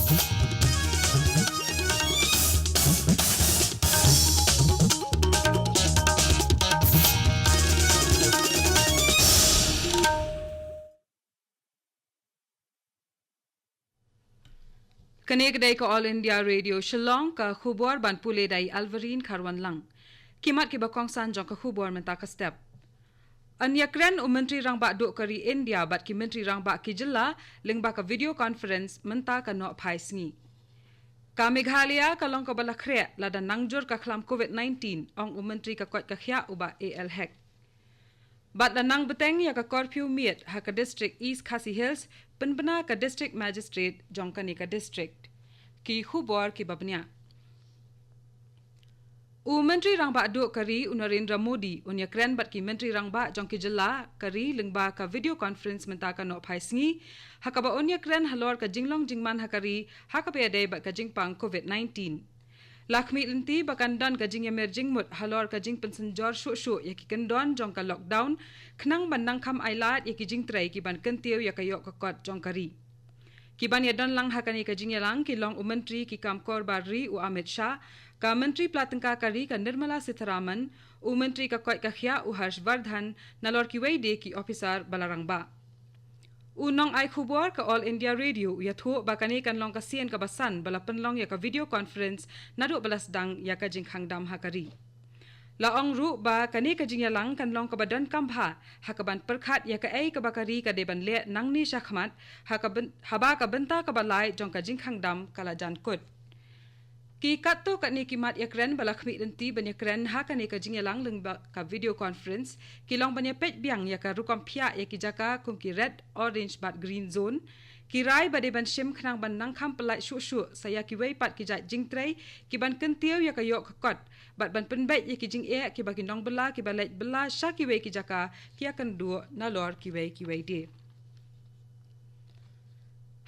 Kanek day ka All India Radio Shillong ka khubor ban pule day Alvarin Kharwan lang. Kimat ki bakong san jong ka khubor menta ka step. Anyakren menteri rang ba duk kari India bat ki menteri rang ba ki jilla ling ba ka video conference menta ka no phai sngi. Ka Meghalaya ka long ka balakhre lada nangjur ka khlam COVID-19 ong menteri ka kwat ka khya uba AL hack. Bat la nang beteng ya ka curfew miet ha ka district East Khasi Hills penbena ka district magistrate jongkani ka district ki khubor ki babnya menteri rangba duk kari Narendra Modi unya kren bat ki menteri rangba jongki jilla kari lingba ka video conference menta ka no phai sngi ha ka ba unya kren halor ka jinglong jingman ha kari ha ka pe dei bat ka jingpang COVID-19 Lakmi linti bakan don ka jing yamer jingmut halor ka jing pensenjor shu ya ki kendon jong ka lockdown khnang bandang kham ailat ya ki jing trai ki ban kentiu ya ka yok ka kot jong kari ki ban ya don lang hakani ka jing yalang ki long menteri ki kamkor barri u Amit Shah ka menteri platengka kari ka Nirmala Sitharaman menteri ka kot ka khya u Harshvardhan nalor ki weide ki officer balarangba Unong ay khubor ka All India Radio ya thu bakani kan long ka sien ka basan bala penlong ya ka video conference nadu balas dang ya ka jing khangdam hakari la ong ru ba kani ka jing yalang kan long ka badan kambha hakaban perkhat ya ka ai ka bakari ka deban le nangni shakhmat haba ka benta ka balai jong ka jing khangdam kala jan kut ki katto kani kimat yakren balakmi denti banyakren hakani ka jing yalang leng ka video conference kilong banya pet biang ya ka rukam phya ya ki jaka kum ki red orange bat green zone ki rai bade ban shim khnang ban nang kham pelai shu saya ki wei pat ki jat jing trai ki ban kentiu ya ka yok kot bat ban penbet ya ki jing e ki ba ki nong bela ki balai bela sha ki wei ki jaka ki akan du nalor ki wei de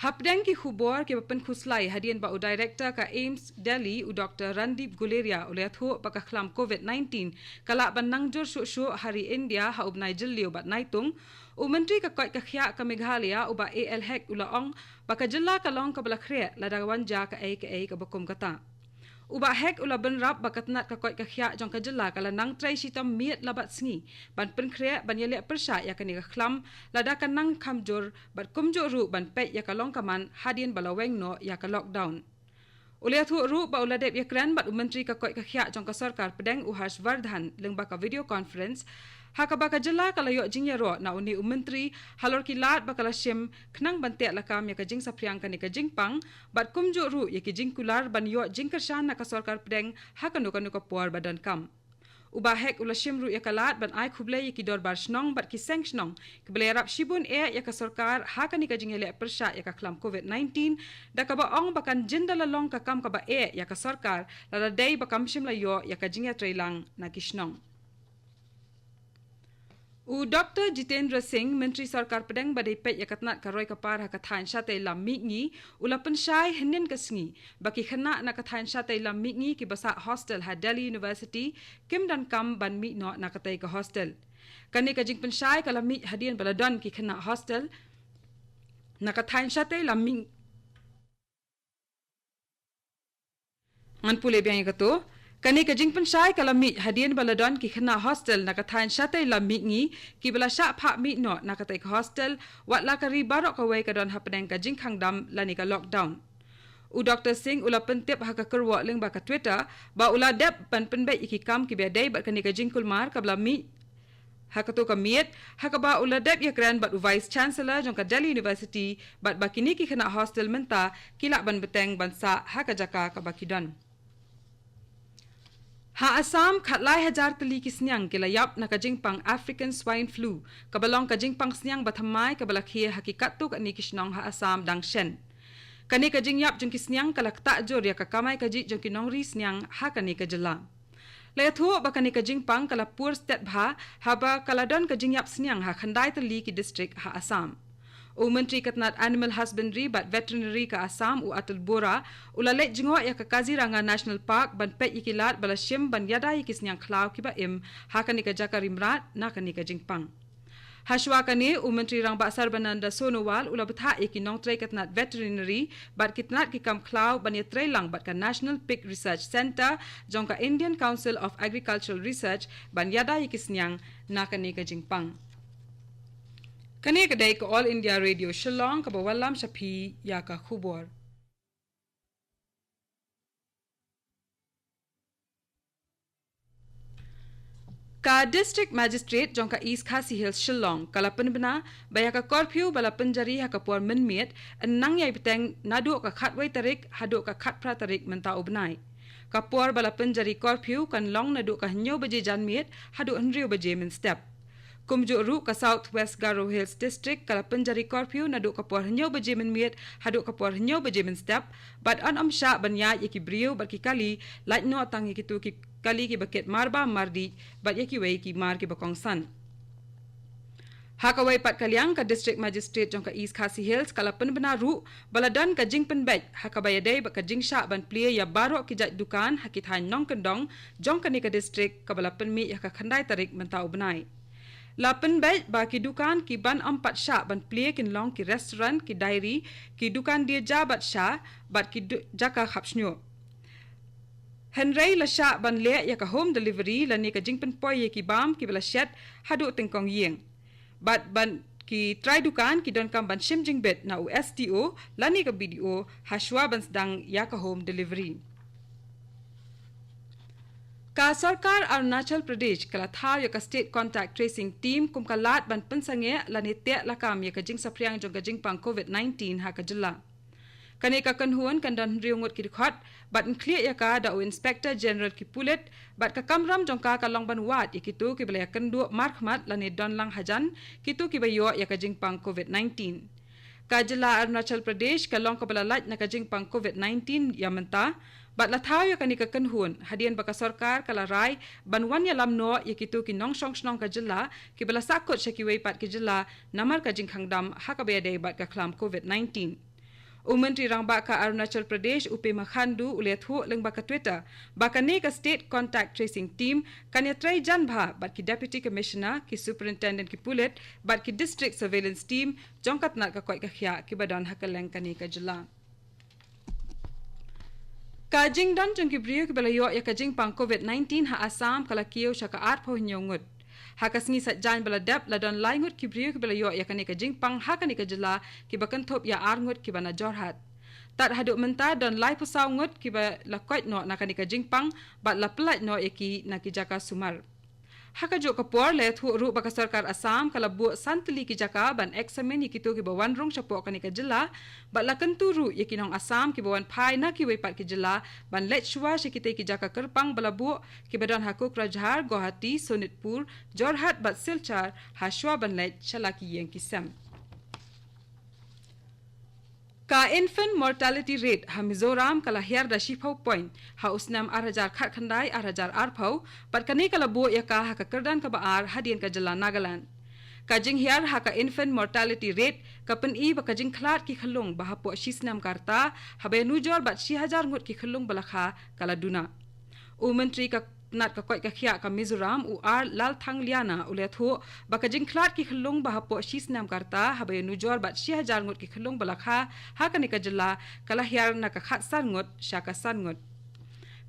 Hapdeng ki khubor ke bapen khuslai hadian ba u director ka AIMS Delhi u Dr. Randip Guleria oleh thu baka khlam COVID-19 kala ban nangjur shu hari India ha ub Nigel liu bat naitung menteri ka kot ka khya ka Meghalaya u ba AL hack ula ong baka jilla ka long ka balakhre ladawan ja ka ai ka bakum kata Uba hek ula benrap bakatnat ka kot ka khya jong ka jilla kala nang trai sitam miet labat sngi ban penkre ban yele persha ya kani ka khlam lada kan nang khamjur bat kumjo ru ban pet ya ka long kaman hadien balaweng no ya ka lockdown Ulia thu ru ba ula dep ya kran bat menteri ka kot ka khya jong ka sarkar pedeng u Harshvardhan lengba ka video conference Hakaba ka jilla kala yo jing yaro na uni menteri halor kilat bakala shim khnang bante lakam ya ka jing sapriang ka ni ka jing pang bat kumjo ru ya ki jing kular ban yo jing kershan na ka sarkar pedeng hakanu ka por badan kam Uba hek ula shim ru ya kalat ban ai khuble ya ki dor bar shnong bat ki seng shnong kble rap shibun e ya ka sarkar hakani ka jing ele persha ya ka khlam COVID-19 da ka ba ong bakan jindala long ka kam ka ba e ya ka sarkar la dei bakam shim la yo ya ka jing ya trailang na kishnong Dr. Jitendra Singh, Menteri Sarkar Pedang badai pet yakatnat karoi kapar hakathain syate lam mingi, ulapan syai henin kesngi, baki khana na kathain syate lam mingi ki basa hostel ha Delhi University, kim dan kam ban mi no na katai ka hostel. Kani ka jing pensyai kala mi hadian baladon ki khana hostel, na kathain syate lam mingi. Ngan pule biang kato, Kani ka jing pensyai kala mi hadian baladon ki khana hostel na kathain syate lam mingi ki bala sya pha mi no na katai ka hostel wat la kari barok ka wei ka don hapdeng ka jing khangdam lani ka lockdown Dr. Singh ula pentip ha ka kerwa leng ba ka Twitter ba ula dep pan penbai iki kam ki bedai bat kani ka jing kulmar ka bala mi ha ka to ka miet ha ka ba ula dep ya kran bat vice chancellor jong ka Delhi University bat bakini ki khana hostel menta kila ban beteng ban sa ha ka jaka ka bakidon Ha Assam khatlai hajar tali kisnyang kilayap na kajingpang African swine flu kabalong kajingpang snyang bathamai kabalakhi hakikat tu kani kisnong ha Assam dangshen kani kajingyap jung kisnyang kalakta jor ya kakamai kaji jung kinongri snyang ha kani kajela layathu bakani kajingpang kalapur state bha haba kaladon kajingyap snyang ha khandai tali ki district ha Assam Menteri Katnat Animal Husbandry bat Veterinary ka Assam Atul Bora ulalet jingo ya ka Kaziranga National Park ban pet ikilat bala shim ban yada ikis nyang klaw kiba im hakani ka jaka rimrat na kani ka jingpang Hashwa kane Menteri Rang Basar Bananda Sonowal ula betha ki nong trai katnat veterinary bat kitnat ki kam klau bani trai lang bat ka National Pig Research Center jongka Indian Council of Agricultural Research ban yada yikisnyang na kane ka jingpang. Kane kadai ka All India Radio Shillong ka bawalam shapi ya ka khubor. Ka District Magistrate jongka East Khasi Hills Shillong kalapan bena baya ka curfew bala penjari ha ka por menmiet enang yai beteng nadu ka khatwai tarik hadu ka khat pra tarik menta ubnai ka por bala penjari curfew kan long nadu ka hnyo baje janmiet hadu henriu baje men step kumju ru ka South West Garo Hills District kala penjari curfew nadu ka por hnyo baje menmiet hadu ka por hnyo baje men step bat an amsha banya yaki brio bat ki kali lait no tangi kitu ki kali ki baket marba mardi bat yaki wei ki mar ki bakong san hakawai pat kaliang ka District Magistrate jong ka East Khasi Hills kala penbena ru baladan ka jing penbet hakabaya dei ba ka jing sha ban plie ya baro ki jat dukan hakit han nong kendong jong ka ni ka district ka bala penmi ya ka khandai tarik mentau benai la penbet ba ki dukan ki ban ampat sha ban plie kin long ki restaurant ki dairy ki dukan dia jabat sha bat ki jaka khapsnyo Henry la sha ban le ya ka home delivery la ni ka jingpen poi ye ki bam ki bala shet hadu tengkong yeng bat ban ki try dukan ki don kam ban shim jing bet na USTO la ni ka BDO hashwa ban sedang ya ka home delivery ka sarkar Arunachal Pradesh kala thaw ya ka state contact tracing team kum kalat ban pensange la ni te la kam ya ka jing sapriang jong ka jing pang COVID-19 ha ka jula kane ka kanhuan kandan riungut ki khot bat clear ya ka da inspector general ki pulet bat ka kamram jongka ka longban wat ikitu ki bela kandu markhmat lani don lang hajan kitu ki bayo ya ka jingpang COVID-19 ka jila Arunachal Pradesh ka long ka bela lat na ka jingpang COVID-19 ya menta bat la thaw ya kani ka kanhuan hadian baka sarkar kala rai banwan ya lamno ikitu ki nong song snong ka jila ki bela sakot shakiwei pat ki jila namar ka jingkhangdam hakabaya dei bat ka khlam COVID-19 Menteri Rang Baka Arunachal Pradesh Upe Makhandu uliat hu leng baka Twitter baka ne ka state contact tracing team kanya try jan bha bat ki deputy commissioner ki superintendent ki pulet bat ki district surveillance team jongkat nat ka koi ka khya ki badan hakaleng kani ka jila ka jingdan jong ki brio ki balayo ya ka jing pang COVID-19 ha Assam kala kiyo sha ka at pho nyongut hakasngi satjan bala dap la don laingut ki brio ki bala yo ya kani ka jingpang hakani ka jela ki bakan thop ya arngut ki bana jorhat tat haduk menta don lai pusau ngut ki ba la koit no na kani ka jingpang bat la plat no eki na ki jaka sumar haka jo ka por le thu ru baka sarkar Assam kala bu santli ki jaka ban examine ki to ki ba wan rong chapo kani ka jela bat la kan tu ru yeki nong Assam ki ba wan phai na ki wei pat ki jela ban let shwa she ki te ki jaka kerpang bala bu ki ba don hakuk rajhar Guwahati Sonitpur Jorhat bat Silchar hashwa ban let chala ki yeng ki sam ka infant mortality rate ha Mizoram kala her da shifau point ha usnam 8000 khat khandai 8000 arphau pat kani kala bo ya ka ha ka kardan ka baar hadien ka jala Nagaland ka jing her ha ka infant mortality rate ka pen I ba ka jing khlat ki khalung ba ha po shisnam karta ha be nujor bat 6000 ngut ki khalung balakha kala duna menteri ka nat ka koi ka khia ka Mizoram lal thang liana ule tho baka jing khlat ki khlung ba hapo shisnam karta habe nujor bat 6000 ngut ki khlung balakha ha kani ka jala kala hiar na ka khat san ngut shaka san ngut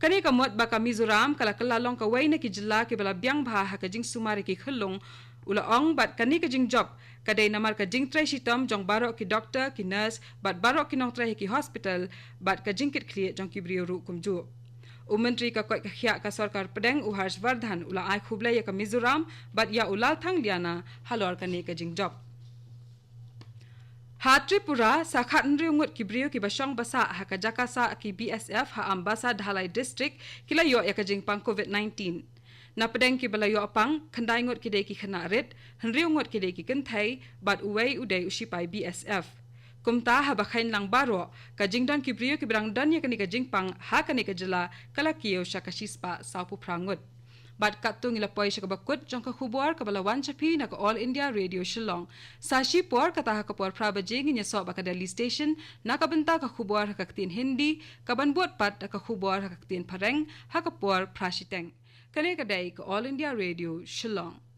kani ka mot baka Mizoram kala kala long ka wai na ki jala ki bala byang bha ha ka jing sumari ki khlung ula ong bat kani ka jing job kadai namar ka jing trai shitam jong baro ki doctor ki nurse bat baro ki nong trai ki hospital bat ka jing kit khlie jong ki brio ru kumju Menteri ka koi ka khia ka sarkar pedeng Harsh Vardhan ula ai khublai ya ka Mizoram bat ya ulal thang liana halor ka ne ka jing job ha Tripura sakhat nriungut ki brio ki basong basa ha ka jakasa ki BSF ha ambasa Dhalai district kila yo ya ka jing pang COVID-19 na pedeng ki balayo apang khandai ngut ki de ki khana ret nriungut ki de ki kenthai bat uwei udai usipai BSF kumta ha bakhain lang baro ka jingdan ki brio ki brang dan ya kani ka jingpang ha kani ka jela kala kiyo shakashispa sapu prangut bat katung ila poi shakabakut jong ka khubor ka balawan chapi na ka All India Radio Shillong sashi por kata ha ka por praba jing nya so ba ka Delhi station na ka benta ka khubor ha ka tin Hindi ka ban bot pat ka khubor ha ka tin Pareng ha ka por prashiteng kane ka dai ka All India Radio Shillong